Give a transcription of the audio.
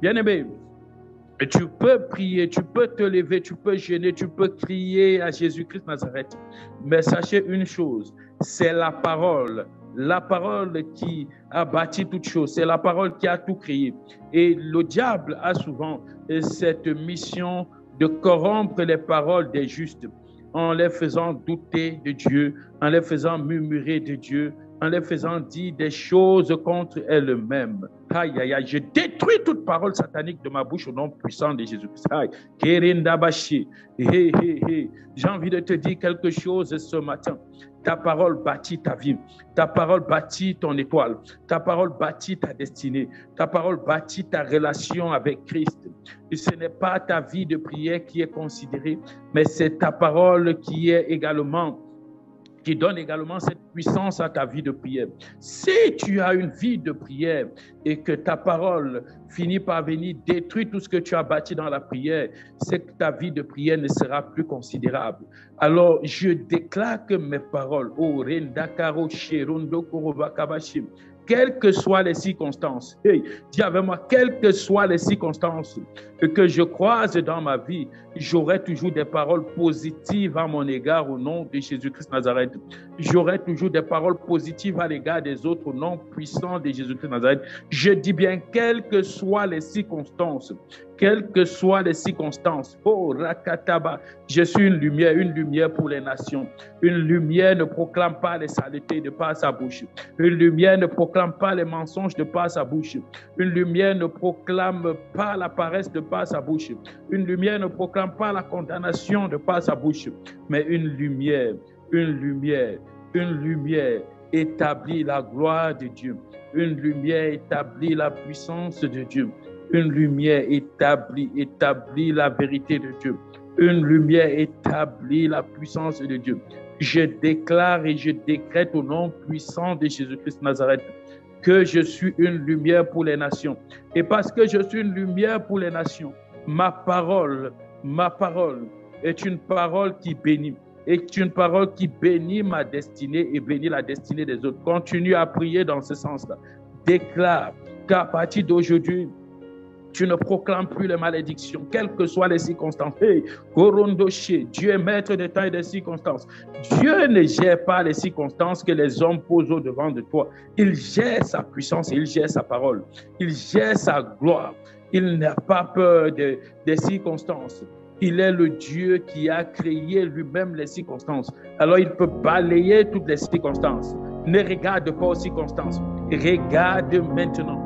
Bien-aimé, tu peux prier, tu peux te lever, tu peux jeûner, tu peux crier à Jésus-Christ Nazareth. Mais sachez une chose, c'est la parole qui a bâti toute chose, c'est la parole qui a tout créé. Et le diable a souvent cette mission de corrompre les paroles des justes en les faisant douter de Dieu, en les faisant murmurer de Dieu, en les faisant dire des choses contre elles-mêmes. Aïe, aïe, aïe, je détruis toute parole satanique de ma bouche au nom puissant de Jésus-Christ. J'ai envie de te dire quelque chose ce matin. Ta parole bâtit ta vie. Ta parole bâtit ton étoile. Ta parole bâtit ta destinée. Ta parole bâtit ta relation avec Christ. Et ce n'est pas ta vie de prière qui est considérée, mais c'est ta parole qui donne également cette puissance à ta vie de prière. Si tu as une vie de prière et que ta parole finit par venir détruire tout ce que tu as bâti dans la prière, c'est que ta vie de prière ne sera plus considérable. Alors, je déclare que mes paroles, quelles que soient les circonstances, dis avec moi, quelles que soient les circonstances que je croise dans ma vie, j'aurai toujours des paroles positives à mon égard au nom de Jésus-Christ Nazareth. J'aurai toujours des paroles positives à l'égard des autres au nom puissant de Jésus-Christ Nazareth. Je dis bien, quelles que soient les circonstances, quelles que soient les circonstances. Oh, Rakataba, je suis une lumière pour les nations. Une lumière ne proclame pas les saletés de par sa bouche. Une lumière ne proclame pas les mensonges de par sa bouche. Une lumière ne proclame pas la paresse de par sa bouche. Une lumière ne proclame pas la condamnation de par sa bouche. Mais une lumière établit la gloire de Dieu. Une lumière établit la puissance de Dieu. Une lumière établit la vérité de Dieu. Une lumière établit la puissance de Dieu. Je déclare et je décrète au nom puissant de Jésus-Christ Nazareth que je suis une lumière pour les nations. Et parce que je suis une lumière pour les nations, ma parole est une parole qui bénit. Est une parole qui bénit ma destinée et bénit la destinée des autres. Continue à prier dans ce sens-là. Déclare qu'à partir d'aujourd'hui, tu ne proclames plus les malédictions, quelles que soient les circonstances. Hey, Dieu est maître des temps et des circonstances. Dieu ne gère pas les circonstances que les hommes posent au devant de toi. Il gère sa puissance et il gère sa parole. Il gère sa gloire. Il n'a pas peur des circonstances. Il est le Dieu qui a créé lui-même les circonstances. Alors il peut balayer toutes les circonstances. Ne regarde pas aux circonstances. Regarde maintenant.